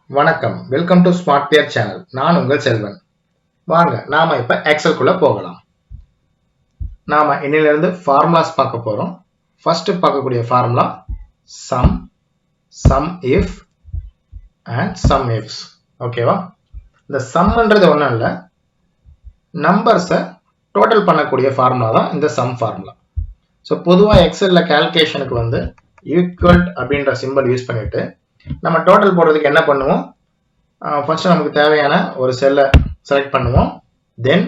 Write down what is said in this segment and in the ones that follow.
வணக்கம், welcome to smart bear channel. நான் உங்கள் செல்வன். வாங்க நாம இப்ப எக்ஸல் குள்ள போகலாம். நாம இன்னிலிருந்து ஃபார்முலாஸ் பார்க்க போறோம். ஃபர்ஸ்ட் பார்க்கக்கூடிய formula sum, sum if and sum ifs. ஓகேவா? இந்த சம்ன்றது ஒண்ணும் இல்ல, நம்பர்ஸை டோட்டல் பண்ணக்கூடிய ஃபார்முலா தான் இந்த சம் ஃபார்முலா. ஸோ பொதுவாக எக்ஸல்ல கால்குலேஷனுக்கு வந்து ஈக்குவல் அப்படின்ற சிம்பிள் யூஸ் பண்ணிட்டு நம்ம டோட்டல் போடுறதுக்கு என்ன பண்ணுவோம்? ஃபர்ஸ்ட் நமக்கு தேவையான ஒரு செல்லை செலக்ட் பண்ணுவோம், தென்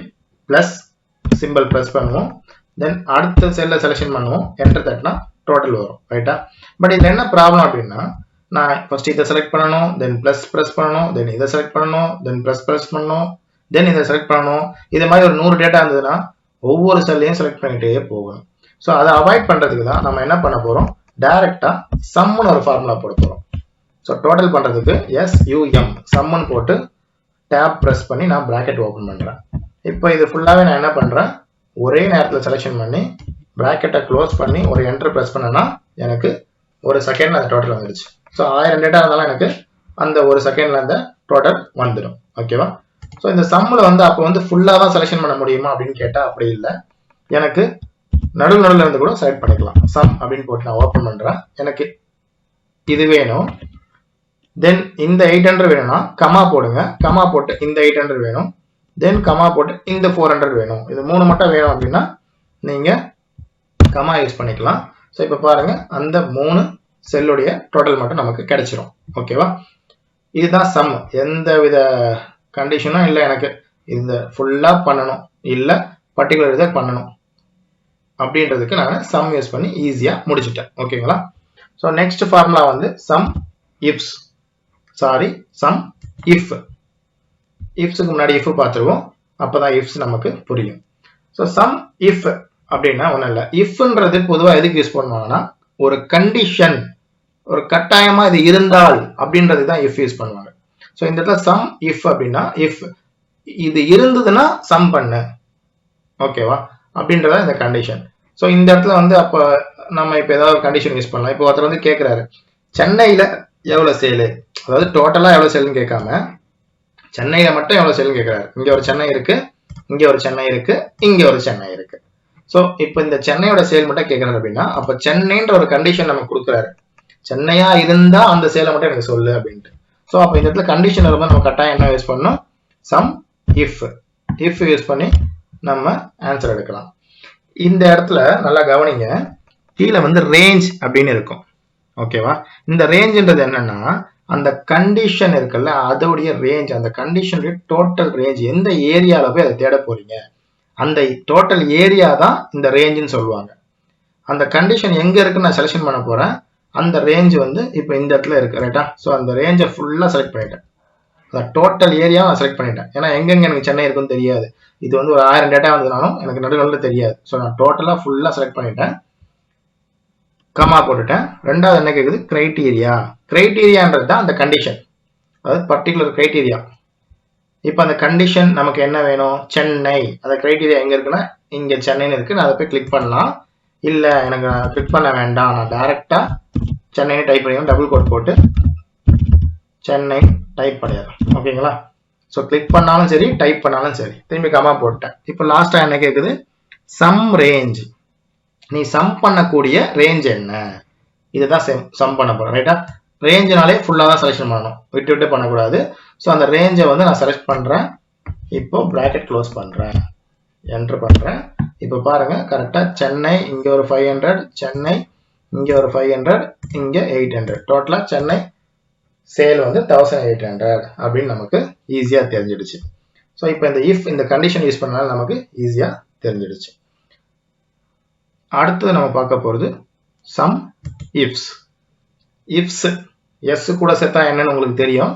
பிளஸ் சிம்பிள் ப்ரெஸ் பண்ணுவோம், தென் அடுத்த செல்லை செலெக்ஷன் பண்ணுவோம், என்டர் தட்டினா டோட்டல் வரும். ரைட்டா? பட் இதில் என்ன ப்ராப்ளம் அப்படின்னா, நான் ஃபர்ஸ்ட் இதை செலக்ட் பண்ணணும், தென் பிளஸ் ப்ரெஸ் பண்ணணும், தென் இதை செலக்ட் பண்ணணும், தென் ப்ரெஸ் பண்ணணும், தென் இதை செலக்ட் பண்ணணும். இது மாதிரி ஒரு 100 டேட்டா இருந்ததுன்னா ஒவ்வொரு செல்லையும் செலக்ட் பண்ணிட்டே போகணும். ஸோ அதை அவாய்ட் பண்ணுறதுக்கு தான் நம்ம என்ன பண்ண போகிறோம், டைரக்டா சம்னு ஒரு ஃபார்முலா போட போகிறோம். ஸோ டோட்டல் பண்ணுறதுக்கு SUM சம்முன்னு போட்டு டேப் ப்ரெஸ் பண்ணி நான் ப்ராக்கெட் ஓப்பன் பண்ணுறேன். இப்போ இது ஃபுல்லாகவே நான் என்ன பண்ணுறேன், ஒரே நேரத்தில் செலெக்ஷன் பண்ணி ப்ராக்கெட்டை க்ளோஸ் பண்ணி ஒரு என்டர் ப்ரெஸ் பண்ணேன்னா எனக்கு ஒரு செகண்ட் அந்த டோட்டல் வந்துடுச்சு. ஸோ 1000 டேட்டா இருந்தாலும் எனக்கு அந்த ஒரு செகண்ட்ல அந்த டோட்டல் வந்துடும். ஓகேவா? ஸோ இந்த சம்மில் வந்து அப்போ வந்து ஃபுல்லாக தான் செலெக்ஷன் பண்ண முடியுமா அப்படின்னு கேட்டால் அப்படி இல்லை, எனக்கு நடுவில் இருந்து கூட செலக்ட் பண்ணிக்கலாம். சம் அப்படின்னு போட்டு நான் ஓப்பன் பண்ணுறேன், எனக்கு இது வேணும், தென் இந்த 800 வேணும்னா கமா போடுங்க, கமா போட்டு இந்த 800 வேணும், தென் கமா போட்டு இந்த 400 வேணும். இது 3 மட்டும் வேணும் அப்படின்னா நீங்க கமா யூஸ் பண்ணிக்கலாம். ஸோ இப்போ பாருங்க, அந்த 3 செல்லுடைய டோட்டல் மட்டும் நமக்கு கிடைச்சிரும். ஓகேவா? இதுதான் சம். எந்த வித கண்டிஷனும் இல்லை, எனக்கு இந்த ஃபுல்லா பண்ணணும் இல்லை பர்டிகுலர் இதை பண்ணணும் அப்படின்றதுக்கு நான் சம் யூஸ் பண்ணி ஈஸியா முடிச்சுட்டேன். ஓகேங்களா? ஸோ நெக்ஸ்ட் ஃபார்முலா வந்து sum ifs, sorry sum if. இஃப்ஸுக்கு முன்னாடி இஃப் பார்த்துருவோம், அப்பதான் இஃப்ஸ் நமக்கு புரியும். ஸோ சம் இஃப் அப்படின்னா ஒன்றும் இல்லை, இஃப்ன்றது பொதுவாக எதுக்கு யூஸ் பண்ணுவாங்கன்னா ஒரு கண்டிஷன், ஒரு கட்டாயமா இது இருந்தால் அப்படின்றது தான் இஃப் யூஸ் பண்ணுவாங்க. ஸோ இந்த இடத்துல சம் இஃப் அப்படின்னா இஃப் இது இருந்ததுன்னா சம் பண்ணு, ஓகேவா, அப்படின்றத இந்த கண்டிஷன். ஸோ இந்த இடத்துல வந்து அப்போ நம்ம இப்போ ஏதாவது கண்டிஷன் யூஸ் பண்ணலாம். இப்போ ஒருத்தர் வந்து கேட்குறாரு, சென்னையில எவ்வளோ சேலு, அதாவது டோட்டலா எவ்வளவு சேல்னு கேட்காம சென்னையில மட்டும் எவ்வளவு சேல்னு கேட்கிறாரு. இங்க ஒரு சென்னை இருக்கு, இங்க ஒரு சென்னை இருக்கு, இங்க ஒரு சென்னை இருக்கு. சோ இப்போ இந்த சென்னையோட சேல் மட்டும் கேட்கறாரு அப்படின்னா அப்ப சென்னைன்ற ஒரு கண்டிஷன் நமக்கு கொடுக்குறாரு, சென்னையா இருந்தா அந்த சேலை மட்டும் எனக்கு சொல்லு அப்படின்ட்டு. ஸோ அப்போ இந்த இடத்துல கண்டிஷன் வரும்போது நம்ம கட்டாயம் என்ன யூஸ் பண்ணணும், சம் இஃப். இஃப் யூஸ் பண்ணி நம்ம ஆன்சர் எடுக்கலாம். இந்த இடத்துல நல்லா கவனிங்க, கீழே வந்து ரேஞ்ச் அப்படின்னு இருக்கும். ஓகேவா? இந்த ரேஞ்சுன்றது என்னன்னா அந்த கண்டிஷன் இருக்குல்ல அதோடைய ரேஞ்ச், அந்த கண்டிஷனுடைய டோட்டல் ரேஞ்ச், எந்த ஏரியால போய் அதை தேட போறீங்க அந்த டோட்டல் ஏரியா தான் இந்த ரேஞ்சுன்னு சொல்லுவாங்க. அந்த கண்டிஷன் எங்க இருக்குன்னு நான் செலக்ஷன் பண்ண போறேன், அந்த ரேஞ்ச் வந்து இப்போ இந்த இடத்துல இருக்கு. ரைட்டா? ஸோ அந்த ரேஞ்சை ஃபுல்லா செலக்ட் பண்ணிட்டேன், அந்த டோட்டல் ஏரியாவை நான் செலக்ட் பண்ணிட்டேன். ஏன்னா எங்கெங்க எனக்கு சென்னை இருக்குன்னு தெரியாது, இது வந்து ஒரு 1000 டேட்டா வந்ததுனாலும் எனக்கு நடுவில் தெரியாது. ஸோ நான் டோட்டலா ஃபுல்லா செலக்ட் பண்ணிட்டேன், கமா போட்டுட்டேன். ரெண்டாவது என்ன கேக்குது, கிரைட்டீரியா. கிரைட்டீரியான்றது தான் அந்த கண்டிஷன், அதாவது பர்டிகுலர் கிரைட்டீரியா. இப்போ அந்த கண்டிஷன் நமக்கு என்ன வேணும், சென்னை. அந்த கிரைட்டீரியா எங்க இருக்குன்னா இங்க சென்னைன்னு இருக்கு, நான் அதை போய் கிளிக் பண்ணலாம். இல்ல எனக்கு கிளிக் பண்ண வேண்டாம், நான் டைரக்டா சென்னைன்னு டைப் பண்ணிடுறேன், டபுள் கோட் போட்டு சென்னை டைப் பண்ணிடுறேன். ஓகேங்களா? ஸோ கிளிக் பண்ணாலும் சரி டைப் பண்ணாலும் சரி, திரும்பி கமா போட்டேன். இப்போ லாஸ்டா என்ன கேக்குது, சம் ரேஞ்ச். நீ சம் பண்ணக்கூடிய ரேஞ்ச் என்ன, இதுதான் சம் பண்ண போறேன். ரைட்டா? ரேஞ்சுனாலே ஃபுல்லா தான் செலக்ஷன் பண்ணணும், விட்டு விட்டு பண்ணக்கூடாது. ஸோ அந்த ரேஞ்சை வந்து நான் செலக்ட் பண்றேன், இப்போ பிராக்கெட் க்ளோஸ் பண்றேன், என்டர் பண்றேன். இப்போ பாருங்க கரெக்டா சென்னை இங்க ஒரு 500, சென்னை இங்க ஒரு 500, இங்க 800, டோட்டலா சென்னை சேல் வந்து 1800 அப்படின்னு நமக்கு ஈஸியா தெரிஞ்சிடுச்சு. ஸோ இப்போ இந்த இஃப் இந்த கண்டிஷன் யூஸ் பண்ணாலும் நமக்கு ஈஸியா தெரிஞ்சிடுச்சு. அடுத்தது நம்ம பார்க்க போறது சம் இஃப்ஸ். இஃப்ஸ் எஸ் கூட சேர்த்தா என்னன்னு உங்களுக்கு தெரியும்.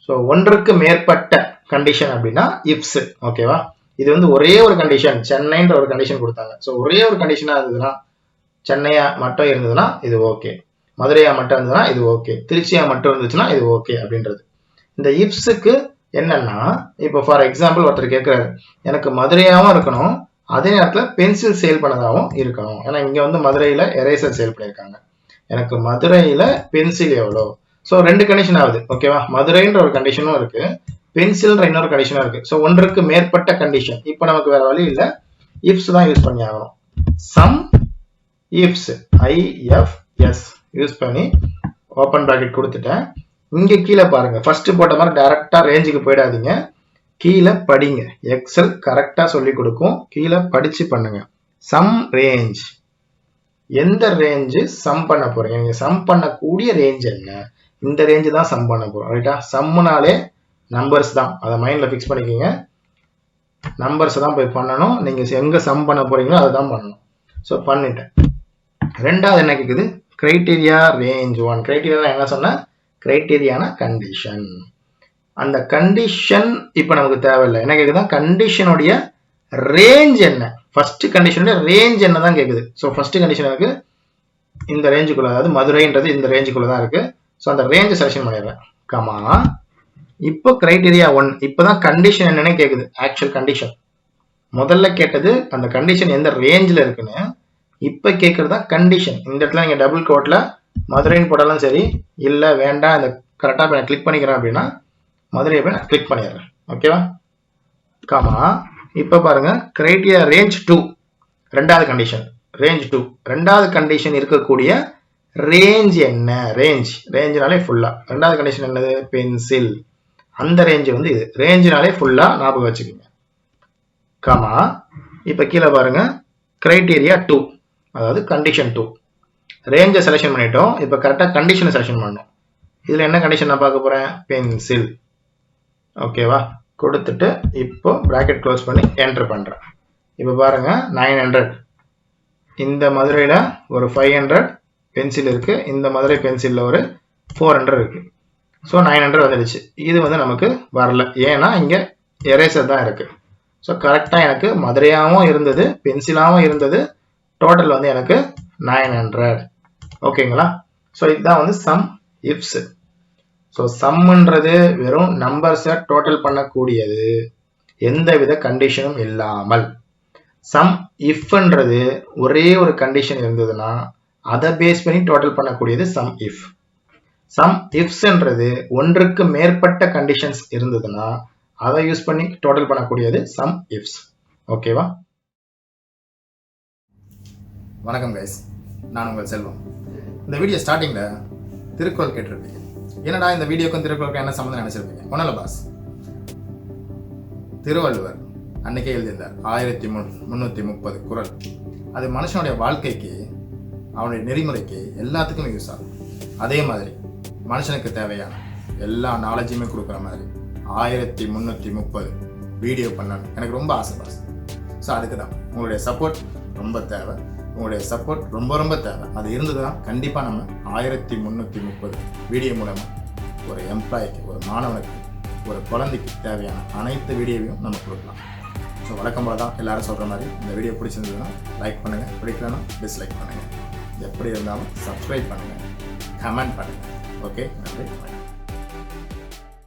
ஸோ ஒன்றுக்கு மேற்பட்ட கண்டிஷன் அப்படின்னா இஃப்ஸ். ஓகேவா? இது வந்து ஒரே ஒரு கண்டிஷன், சென்னைன்ற ஒரு கண்டிஷன் கொடுத்தாங்க. ஸோ ஒரே ஒரு கண்டிஷனா இருந்ததுன்னா, சென்னையா மட்டும் இருந்ததுன்னா இது ஓகே, மதுரையா மட்டும் இருந்ததுன்னா இது ஓகே, திருச்சியா மட்டும் இருந்துச்சுன்னா இது ஓகே அப்படின்றது. இந்த இஃப்ஸுக்கு என்னன்னா, இப்போ ஃபார் எக்ஸாம்பிள் ஒருத்தர் கேட்கிறாரு, எனக்கு மதுரையாவும் இருக்கணும், அதே நேரத்தில் பென்சில் சேல் பண்ணதாகவும் இருக்கணும். ஏன்னா இங்க வந்து மதுரையில எரேசர் சேல் பண்ணியிருக்காங்க, எனக்கு மதுரையில பென்சில் எவ்வளோ, ஸோ 2 கண்டிஷன் ஆகுது. ஓகேவா? மதுரைன்ற ஒரு கண்டிஷனும் இருக்கு, பென்சில்ன்ற இன்னொரு கண்டிஷனும் இருக்கு. ஸோ ஒன்றுக்கு மேற்பட்ட கண்டிஷன். இப்போ நமக்கு வேற வழி இல்லை, இஃப்ஸ் தான் யூஸ் பண்ணி ஆகணும். சம் இஃப்ஸ் ஐஎஃப்எஸ் யூஸ் பண்ணி ஓப்பன் பிராக்கெட் கொடுத்துட்டேன். இங்க கீழே பாருங்க, ஃபர்ஸ்ட் போட்ட மாதிரி டைரக்டா ரேஞ்சுக்கு போயிடாதீங்க, கீழே படிங்க. எக்ஸல் கரெக்டா சொல்லி கொடுக்கும், கீழே படிச்சு பண்ணுங்க. சம் ரேஞ்ச், எந்த ரேஞ்சு சம் பண்ண போறீங்க, நீங்க சம் பண்ணக்கூடிய ரேஞ்ச் என்ன, இந்த ரேஞ்சு தான் சம் பண்ண போறோம். ரைட்டா? சம்னாலே நம்பர்ஸ் தான், அதை மைண்ட்ல ஃபிக்ஸ் பண்ணிக்கோங்க. நம்பர்ஸ் தான் போய் பண்ணணும், நீங்க எங்க சம் பண்ண போறீங்களோ அதை தான் பண்ணணும். ஸோ பண்ணிட்டேன். ரெண்டாவது என்ன கேக்குது, கிரைட்டீரியா ரேஞ்ச் 1. கிரைட்டீரியா என்ன சொன்ன, கிரைட்டீரியான கண்டிஷன். அந்த கண்டிஷன் இப்ப நமக்கு தேவையில்லை. என்ன கேக்குதா, கண்டிஷனுடைய ரேஞ்ச் என்ன, ஃபர்ஸ்ட் கண்டிஷனுடைய ரேஞ்ச் என்ன தான் கேக்குது. ஸோ ஃபர்ஸ்ட் கண்டிஷன் இருக்கு இந்த ரேஞ்சுக்குள்ள, அதாவது மதுரைன்றது இந்த ரேஞ்சுக்குள்ள தான் இருக்கு. ஸோ அந்த ரேஞ்சை செலக்ஷன் பண்ணிடுறேன். கமா, இப்போ கிரைட்டீரியா 1, இப்பதான் கண்டிஷன் என்னன்னு கேக்குது. ஆக்சுவல் கண்டிஷன் முதல்ல கேட்டது அந்த கண்டிஷன் எந்த ரேஞ்சில் இருக்குன்னு, இப்ப கேட்கறதா கண்டிஷன். இந்த இடத்துல நீங்க டபுள் கோட்ல மதுரைன்னு போட்டாலும் சரி, இல்ல வேண்டாம் இந்த கரெக்டா நான் கிளிக் பண்ணிக்கிறேன் அப்படின்னா மதுரையை போய் நான் கிளிக் பண்ணிடுறேன். ஓகேவா? காமா, இப்ப பாருங்க கிரைட்டீரியா ரேஞ்ச் 2, ரெண்டாவது கண்டிஷன் ரேஞ்ச் 2, ரெண்டாவது கண்டிஷன் இருக்கக்கூடிய ரேஞ்ச் என்ன, ரேஞ்ச்னாலே ஃபுல்லா. ரெண்டாவது கண்டிஷன் என்னது, பென்சில். அந்த ரேஞ்ச் வந்து இது, ரேஞ்ச்னாலே ஃபுல்லா ஞாபகம் வச்சுக்கோங்க. காமா, இப்ப கீழே பாருங்க கிரைட்டீரியா 2, அதாவது கண்டிஷன் 2. ரேஞ்சை செலக்ஷன் பண்ணிட்டோம், இப்போ கரெக்டாக கண்டிஷனை செலக்ஷன் பண்ணணும். இதில் என்ன கண்டிஷன் நான் பார்க்க போகிறேன், பென்சில். ஓகேவா? கொடுத்துட்டு இப்போ பிராக்கெட் க்ளோஸ் பண்ணி என்டர் பண்ணுறேன். இப்போ பாருங்க 900, இந்த மதுரையில் ஒரு 500 பென்சில் இருக்கு, இந்த மதுரை பென்சிலில் ஒரு 400 இருக்கு. ஸோ 900 வந்துடுச்சு. இது வந்து நமக்கு வரல, ஏன்னா இங்கே எரேசர் தான் இருக்கு. ஸோ கரெக்டாக எனக்கு மதுரையாகவும் இருந்தது, பென்சிலாகவும் இருந்தது. டோட்டல் வந்து எனக்கு 900. ஓகேங்களா? ஸோ இதுதான் வந்து சம் இஃப்ஸ். ஸோ சம்ன்றது வெறும் நம்பர்ஸை டோட்டல் பண்ணக்கூடியது, எந்தவித கண்டிஷனும் இல்லாமல். சம் இஃப்ன்றது ஒரே ஒரு கண்டிஷன் இருந்ததுன்னா அதை பேஸ் பண்ணி டோட்டல் பண்ணக்கூடியது சம் இஃப். சம் இஃப்ஸ்ன்றது ஒன்றுக்கு மேற்பட்ட கண்டிஷன்ஸ் இருந்ததுன்னா அதை யூஸ் பண்ணி டோட்டல் பண்ணக்கூடியது சம் இஃப்ஸ். ஓகேவா? வணக்கம் கைஸ், நான் உங்கள் செல்வம். இந்த வீடியோ ஸ்டார்டிங்கில் திருக்குறள் கேட்டிருப்பீங்க. என்னடா இந்த வீடியோக்கும் திருக்குறளுக்கும் என்ன சம்மந்தம் நினைச்சிருப்பீங்க. ஒன்றும் இல்லை பாஸ், திருவள்ளுவர் அன்னைக்கே எழுதியிருந்தார் 1330 குறள். அது மனுஷனுடைய வாழ்க்கைக்கு, அவனுடைய நெறிமுறைக்கு எல்லாத்துக்குமே யூஸ் ஆகும். அதே மாதிரி மனுஷனுக்கு தேவையான எல்லா நாலேஜுமே கொடுக்குற மாதிரி 1330 வீடியோ பண்ணணும் எனக்கு ரொம்ப ஆசை பாஸ். ஸோ அதுக்கு தான் உங்களுடைய சப்போர்ட் ரொம்ப தேவை, உங்களுடைய சப்போர்ட் ரொம்ப ரொம்ப தேவை. அது இருந்ததுன்னா கண்டிப்பாக நம்ம 1330 வீடியோ மூலமாக ஒரு எம்ப்ளாய்க்கு, ஒரு மாணவனுக்கு, ஒரு குழந்தைக்கு தேவையான அனைத்து வீடியோவையும் நம்ம கொடுக்கலாம். ஸோ வழக்கம் போல தான் எல்லாரும் சொல்கிற மாதிரி இந்த வீடியோ பிடிச்சிருந்ததுன்னா லைக் பண்ணுங்கள், பிடிக்கலன்னா டிஸ்லைக் பண்ணுங்கள். எப்படி இருந்தாலும் சப்ஸ்கிரைப் பண்ணுங்கள், கமெண்ட் பண்ணுங்கள். ஓகே, நன்றி.